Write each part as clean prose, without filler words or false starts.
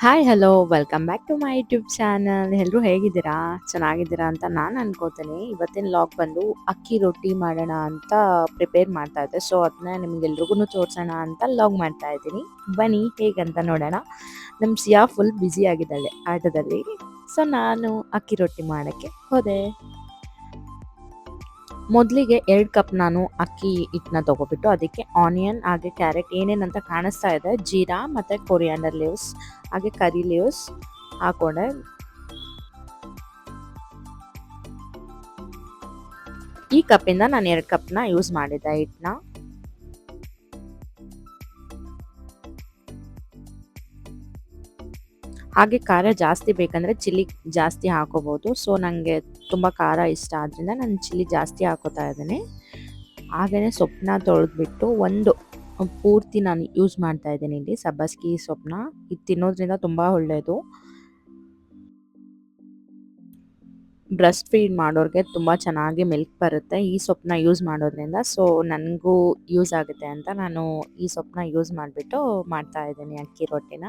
Hi hello welcome back to my YouTube channel. ಎಲ್ಲರೂ ಹೇಗಿದ್ದೀರಾ? ಚೆನ್ನಾಗಿದ್ದೀರಾ ಅಂತ ನಾನು ಅನ್ಕೋತೀನಿ. ಇವತ್ತಿನ ಲಾಗ್ ಬಂದು ಅಕ್ಕಿ ರೊಟ್ಟಿ ಮಾಡೋಣ ಅಂತ ಪ್ರಿಪೇರ್ ಮಾಡ್ತಾ ಇದ್ದೆ. ಸೊ ಅದನ್ನ ನಿಮ್ಗೆಲ್ರಿಗೂ ತೋರಿಸೋಣ ಅಂತ ಲಾಗ್ ಮಾಡ್ತಾ ಇದ್ದೀನಿ. ಬನ್ನಿ ಹೇಗಂತ ನೋಡೋಣ. ನಮ್ಮ ಸಿಯಾ ಫುಲ್ ಬ್ಯುಸಿ ಆಗಿದ್ದಾಳೆ ಆಟದಲ್ಲಿ. ಸೊ ನಾನು ಅಕ್ಕಿ ರೊಟ್ಟಿ ಮಾಡೋಕ್ಕೆ ಹೋದೆ. ಮೊದಲಿಗೆ 2 ಕಪ್ ನಾನು ಅಕ್ಕಿ ಹಿಟ್ಟನ್ನ ತೊಗೊಬಿಟ್ಟು ಅದಕ್ಕೆ ಆನಿಯನ್ ಹಾಗೆ ಕ್ಯಾರೆಟ್ ಏನೇನಂತ ಕಾಣಿಸ್ತಾ ಇದೆ, ಜೀರಾ ಮತ್ತು ಕೊರಿಯಾಂಡರ್ ಲೀವ್ಸ್ ಹಾಗೆ ಕರಿ ಲೀವ್ಸ್ ಹಾಕೊಂಡೆ. ಈ ಕಪ್ಪಿಂದ ನಾನು 2 ಕಪ್ನ ಯೂಸ್ ಮಾಡಿದ್ದೆ ಹಿಟ್ಟನ್ನ. ಹಾಗೆ ಖಾರ ಜಾಸ್ತಿ ಬೇಕಂದರೆ ಚಿಲ್ಲಿ ಜಾಸ್ತಿ ಹಾಕೋಬೋದು. ಸೊ ನನಗೆ ತುಂಬ ಖಾರ ಇಷ್ಟ ಆದ್ದರಿಂದ ನಾನು ಚಿಲ್ಲಿ ಜಾಸ್ತಿ ಹಾಕೋತಾ ಇದ್ದೀನಿ. ಹಾಗೆಯೇ ಸೊಪ್ಪನ್ನ ತೊಳೆದ್ಬಿಟ್ಟು ಒಂದು ಪೂರ್ತಿ ನಾನು ಯೂಸ್ ಮಾಡ್ತಾ ಇದ್ದೀನಿ. ಇಲ್ಲಿ ಸಬ್ಬಸ್ಗಿ ಸೊಪ್ಪನ್ನ ಇದು ತಿನ್ನೋದ್ರಿಂದ ತುಂಬ ಒಳ್ಳೆಯದು. ಬ್ರೆಸ್ಟ್ ಫೀಡ್ ಮಾಡೋರಿಗೆ ತುಂಬ ಚೆನ್ನಾಗಿ ಮಿಲ್ಕ್ ಬರುತ್ತೆ ಈ ಸೊಪ್ಪನ್ನ ಯೂಸ್ ಮಾಡೋದ್ರಿಂದ. ಸೊ ನನಗೂ ಯೂಸ್ ಆಗುತ್ತೆ ಅಂತ ನಾನು ಈ ಸೊಪ್ಪನ್ನ ಯೂಸ್ ಮಾಡಿಬಿಟ್ಟು ಮಾಡ್ತಾ ಇದ್ದೀನಿ ಅಕ್ಕಿ ರೊಟ್ಟಿನ.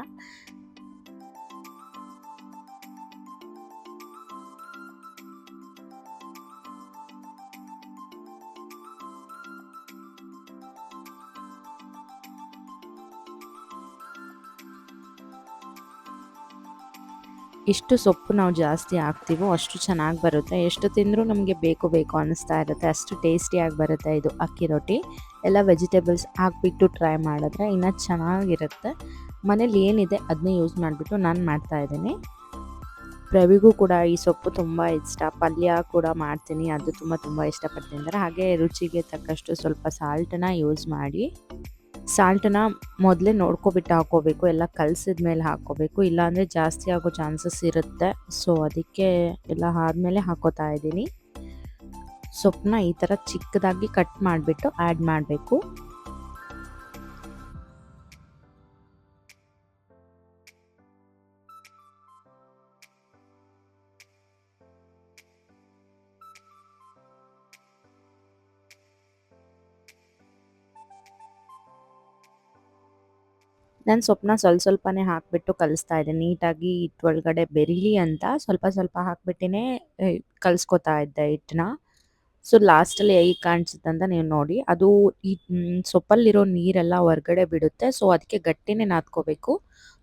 ಎಷ್ಟು ಸೊಪ್ಪು ನಾವು ಜಾಸ್ತಿ ಹಾಕ್ತೀವೋ ಅಷ್ಟು ಚೆನ್ನಾಗಿ ಬರುತ್ತೆ. ಎಷ್ಟು ತಿಂದರೂ ನಮಗೆ ಬೇಕು ಬೇಕು ಅನ್ನಿಸ್ತಾ ಇರುತ್ತೆ. ಅಷ್ಟು ಟೇಸ್ಟಿಯಾಗಿ ಬರುತ್ತೆ ಇದು ಅಕ್ಕಿ ರೊಟ್ಟಿ. ಎಲ್ಲ ವೆಜಿಟೇಬಲ್ಸ್ ಹಾಕ್ಬಿಟ್ಟು ಟ್ರೈ ಮಾಡಿದ್ರೆ ಇನ್ನೂ ಚೆನ್ನಾಗಿರುತ್ತೆ. ಮನೇಲಿ ಏನಿದೆ ಅದನ್ನೇ ಯೂಸ್ ಮಾಡಿಬಿಟ್ಟು ನಾನು ಮಾಡ್ತಾಯಿದ್ದೀನಿ. ಪ್ರವಿಗೂ ಕೂಡ ಈ ಸೊಪ್ಪು ತುಂಬ ಇಷ್ಟ. ಪಲ್ಯ ಕೂಡ ಮಾಡ್ತೀನಿ, ಅದು ತುಂಬ ಇಷ್ಟಪಡ್ತಿದ್ದಾರೆ. ಹಾಗೆ ರುಚಿಗೆ ತಕ್ಕಷ್ಟು ಸ್ವಲ್ಪ ಸಾಲ್ಟನ್ನ ಯೂಸ್ ಮಾಡಿ. ಸಾಲ್ಟನ್ನ ಮೊದಲೇ ನೋಡ್ಕೊಬಿಟ್ಟು ಹಾಕ್ಕೋಬೇಕು. ಎಲ್ಲ ಕಲಸಿದ ಮೇಲೆ ಹಾಕ್ಕೋಬೇಕು, ಇಲ್ಲಾಂದರೆ ಜಾಸ್ತಿ ಆಗೋ ಚಾನ್ಸಸ್ ಇರುತ್ತೆ. ಸೊ ಅದಕ್ಕೆ ಎಲ್ಲ ಆದಮೇಲೆ ಹಾಕೋತಾ ಇದ್ದೀನಿ. ಸೊಪ್ಪನ್ನ ಈ ಥರ ಚಿಕ್ಕದಾಗಿ ಕಟ್ ಮಾಡಿಬಿಟ್ಟು ಆ್ಯಡ್ ಮಾಡಬೇಕು. ನಾನು ಸೊಪ್ಪನ್ನ ಸ್ವಲ್ಪನೇ ಹಾಕಿಬಿಟ್ಟು ಕಲಿಸ್ತಾ ಇದ್ದೆ. ನೀಟಾಗಿ ಹಿಟ್ಟೊಳಗಡೆ ಬೆರೀಲಿ ಅಂತ ಸ್ವಲ್ಪ ಹಾಕ್ಬಿಟ್ಟೇ ಕಲಿಸ್ಕೊತಾ ಇದ್ದೆ ಹಿಟ್ಟನ್ನ. ಸೊ ಲಾಸ್ಟಲ್ಲಿ ಹೇಗೆ ಕಾಣಿಸುತ್ತೆ ಅಂತ ನೀವು ನೋಡಿ. ಅದು ಈ ಸೊಪ್ಪಲ್ಲಿರೋ ನೀರೆಲ್ಲ ಹೊರ್ಗಡೆ ಬಿಡುತ್ತೆ. ಸೊ ಅದಕ್ಕೆ ಗಟ್ಟಿನೇ ನಾದ್ಕೋಬೇಕು.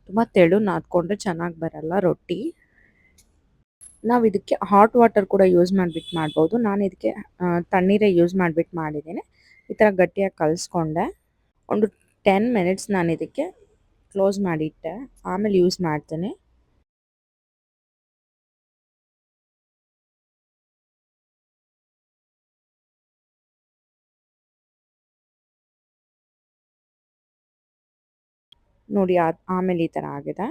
ತುಂಬ ತೆಳು ನಾದ್ಕೊಂಡ್ರೆ ಚೆನ್ನಾಗಿ ಬರಲ್ಲ ರೊಟ್ಟಿ. ನಾವು ಇದಕ್ಕೆ ಹಾಟ್ ವಾಟರ್ ಕೂಡ ಯೂಸ್ ಮಾಡಿಬಿಟ್ಟು ಮಾಡ್ಬೋದು. ನಾನು ಇದಕ್ಕೆ ತಣ್ಣೀರೇ ಯೂಸ್ ಮಾಡಿಬಿಟ್ಟು ಮಾಡಿದ್ದೀನಿ. ಈ ಥರ ಗಟ್ಟಿಯಾಗಿ ಕಲಿಸ್ಕೊಂಡೆ. ಒಂದು 10 ಮಿನಿಟ್ಸ್ ನಾನು ಇದಕ್ಕೆ ಕ್ಲೋಸ್ ಮಾಡಿಟ್ಟೆ. ಆಮೇಲೆ ಯೂಸ್ ಮಾಡ್ತೇನೆ. ನೋಡಿ ಆಮೇಲೆ ಈ ಥರ ಆಗಿದೆ.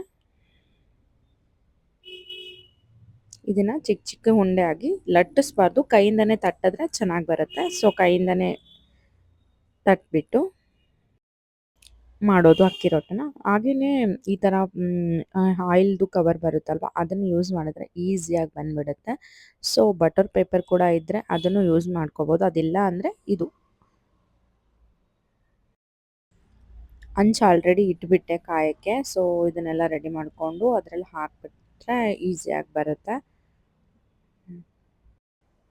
ಇದನ್ನು ಚಿಕ್ಕ ಉಂಡೆ ಆಗಿ ಲಟ್ಟಿಸ್ಬಾರ್ದು, ಕೈಯಿಂದನೇ ತಟ್ಟಿದ್ರೆ ಚೆನ್ನಾಗಿ ಬರುತ್ತೆ. ಸೊ ಕೈಯಿಂದನೇ ತಟ್ಬಿಟ್ಟು ಮಾಡೋದು ಅಕ್ಕಿ ರೊಟ್ಟಿನ. ಹಾಗೆಯೇ ಈ ಥರ ಆಯಿಲ್ದು ಕವರ್ ಬರುತ್ತಲ್ವ, ಅದನ್ನು ಯೂಸ್ ಮಾಡಿದ್ರೆ ಈಸಿಯಾಗಿ ಬಂದುಬಿಡುತ್ತೆ. ಸೊ ಬಟರ್ ಪೇಪರ್ ಕೂಡ ಇದ್ದರೆ ಅದನ್ನು ಯೂಸ್ ಮಾಡ್ಕೋಬೋದು. ಅದಿಲ್ಲ ಅಂದರೆ ಇದು ಹಂಚು ಆಲ್ರೆಡಿ ಇಟ್ಬಿಟ್ಟೆ ಕಾಯೋಕ್ಕೆ. ಸೊ ಇದನ್ನೆಲ್ಲ ರೆಡಿ ಮಾಡಿಕೊಂಡು ಅದರಲ್ಲಿ ಹಾಕಿಬಿಟ್ರೆ ಈಸಿಯಾಗಿ ಬರುತ್ತೆ.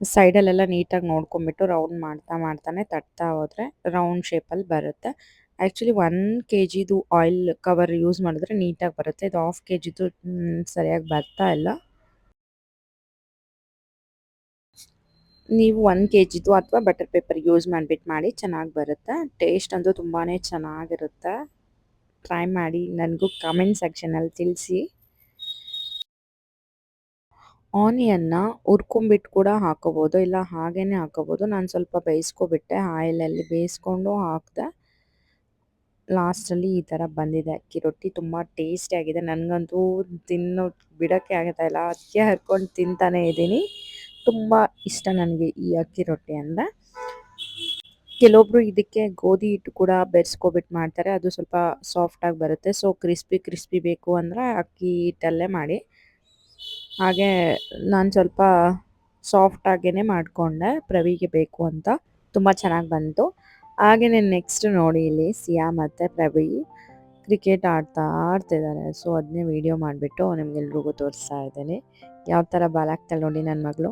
ಸೈಡಲ್ಲೆಲ್ಲ ನೀಟಾಗಿ ನೋಡ್ಕೊಂಬಿಟ್ಟು ರೌಂಡ್ ಮಾಡ್ತಾನೆ ತಟ್ತಾ ಹೋದರೆ ರೌಂಡ್ ಶೇಪಲ್ಲಿ ಬರುತ್ತೆ. ಆ್ಯಕ್ಚುಲಿ 1 kgದು ಆಯಿಲ್ ಕವರ್ ಯೂಸ್ ಮಾಡಿದ್ರೆ ನೀಟಾಗಿ ಬರುತ್ತೆ. ಇದು 1/2 kgದು ಸರಿಯಾಗಿ ಬರ್ತಾ ಇಲ್ಲ. ನೀವು 1 kgದು ಅಥವಾ ಬಟರ್ ಪೇಪರ್ ಯೂಸ್ ಮಾಡಿಬಿಟ್ಟು ಮಾಡಿ, ಚೆನ್ನಾಗಿ ಬರುತ್ತೆ. ಟೇಸ್ಟ್ ಅಂತೂ ತುಂಬಾ ಚೆನ್ನಾಗಿರುತ್ತೆ. ಟ್ರೈ ಮಾಡಿ, ನನಗೂ ಕಮೆಂಟ್ ಸೆಕ್ಷನಲ್ಲಿ ತಿಳಿಸಿ. ಆನಿಯನ್ನ ಹುರ್ಕೊಂಬಿಟ್ಟು ಕೂಡ ಹಾಕೋಬೋದು, ಇಲ್ಲ ಹಾಗೇ ಹಾಕೋಬೋದು. ನಾನು ಸ್ವಲ್ಪ ಬೇಯಿಸ್ಕೊಬಿಟ್ಟೆ, ಆಯಿಲಲ್ಲಿ ಬೇಯಿಸ್ಕೊಂಡು ಹಾಕಿದೆ. ಲಾಸ್ಟಲ್ಲಿ ಈ ಥರ ಬಂದಿದೆ ಅಕ್ಕಿ ರೊಟ್ಟಿ. ತುಂಬ ಟೇಸ್ಟಿಯಾಗಿದೆ. ನನಗಂತೂ ತಿನ್ನೋ ಬಿಡೋಕ್ಕೆ ಆಗ್ತಾಯಿಲ್ಲ. ಅಕ್ಕಿ ಹರ್ಕೊಂಡು ತಿಂತಾನೇ ಇದ್ದೀನಿ. ತುಂಬ ಇಷ್ಟ ನನಗೆ ಈ ಅಕ್ಕಿ ರೊಟ್ಟಿ ಅಂದರೆ. ಕೆಲವೊಬ್ರು ಇದಕ್ಕೆ ಗೋಧಿ ಹಿಟ್ಟು ಕೂಡ ಬೆರೆಸ್ಕೊಬಿಟ್ಟು ಮಾಡ್ತಾರೆ, ಅದು ಸ್ವಲ್ಪ ಸಾಫ್ಟಾಗಿ ಬರುತ್ತೆ. ಸೊ ಕ್ರಿಸ್ಪಿ ಬೇಕು ಅಂದರೆ ಅಕ್ಕಿ ಹಿಟ್ಟಲ್ಲೇ ಮಾಡಿ. ಹಾಗೆ ನಾನು ಸ್ವಲ್ಪ ಸಾಫ್ಟಾಗೇ ಮಾಡಿಕೊಂಡೆ, ಪ್ರವಿಗೆ ಬೇಕು ಅಂತ. ತುಂಬ ಚೆನ್ನಾಗಿ ಬಂತು. ಹಾಗೆಯೇ ನೆಕ್ಸ್ಟ್ ನೋಡಿ, ಇಲ್ಲಿ ಸಿಯಾ ಮತ್ತು ಪ್ರವಿ ಕ್ರಿಕೆಟ್ ಆಡ್ತಿದ್ದಾರೆ. ಸೊ ಅದನ್ನೇ ವಿಡಿಯೋ ಮಾಡಿಬಿಟ್ಟು ನಿಮ್ಗೆಲ್ರಿಗೂ ತೋರಿಸ್ತಾ ಇದ್ದೀನಿ. ಯಾವ ಥರ ಬಾಲ್ ಹಾಕ್ತಾಳೆ ನೋಡಿ ನನ್ನ ಮಗಳು.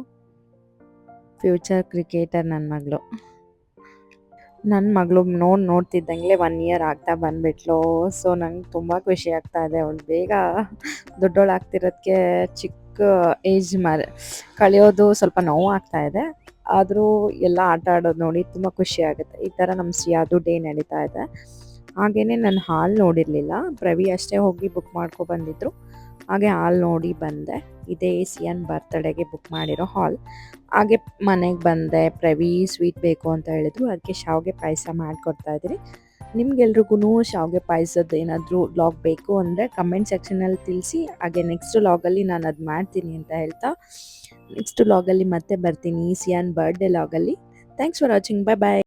ಫ್ಯೂಚರ್ ಕ್ರಿಕೆಟರ್ ನನ್ನ ಮಗಳು. ನನ್ನ ಮಗಳು ನೋಡ್ತಿದ್ದಂಗೆ 1 ಇಯರ್ ಆಗ್ತಾ ಬಂದ್ಬಿಟ್ಲು. ಸೊ ನಂಗೆ ತುಂಬ ಖುಷಿ ಆಗ್ತಾ ಇದೆ. ಅವಳು ಬೇಗ ದೊಡ್ಡವಳಾಗ್ತಿರೋದಕ್ಕೆ ಚಿಕ್ಕ ಏಜ್ ಕಳೆಯೋದು ಸ್ವಲ್ಪ ನೋವು ಆಗ್ತಾ ಇದೆ. ಆದರೂ ಎಲ್ಲ ಆಟ ಆಡೋದು ನೋಡಿ ತುಂಬ ಖುಷಿ ಆಗುತ್ತೆ. ಈ ಥರ ನಮ್ಮ ಸಿಯಾದು ಡೇ ನಡೀತಾ ಇದೆ. ಹಾಗೆಯೇ ನಾನು ಹಾಲ್ ನೋಡಿರಲಿಲ್ಲ. ಪ್ರವಿ ಅಷ್ಟೇ ಹೋಗಿ ಬುಕ್ ಬಂದಿದ್ರು. ಹಾಗೆ ಹಾಲ್ ನೋಡಿ ಬಂದೆ. ಇದೇ ಸಿಯನ್ ಬರ್ತಡೆಗೆ ಬುಕ್ ಮಾಡಿರೋ ಹಾಲ್. ಹಾಗೆ ಮನೆಗೆ ಬಂದೆ. ಪ್ರವಿ ಸ್ವೀಟ್ ಬೇಕು ಅಂತ ಹೇಳಿದ್ರು. ಅದಕ್ಕೆ ಶಾವಿಗೆ ಪಾಯಸ ಮಾಡಿಕೊಡ್ತಾ ಇದ್ದೀನಿ. ನಿಮ್ಗೆಲ್ರಿಗೂ ಶಾವಿಗೆ ಪಾಯಸದ್ದು ಏನಾದರೂ ವ್ಲಾಗ್ ಬೇಕು ಅಂದರೆ ಕಮೆಂಟ್ ಸೆಕ್ಷನಲ್ಲಿ ತಿಳಿಸಿ. ಹಾಗೆ ನೆಕ್ಸ್ಟ್ ವ್ಲಾಗಲ್ಲಿ ನಾನು ಅದು ಮಾಡ್ತೀನಿ ಅಂತ ಹೇಳ್ತಾ ನೆಕ್ಸ್ಟ್ ವ್ಲಾಗಲ್ಲಿ ಮತ್ತೆ ಬರ್ತೀನಿ ಸಿಯಾನ್ ಬರ್ಡೇ ವ್ಲಾಗಲ್ಲಿ. Thanks for watching. Bye bye.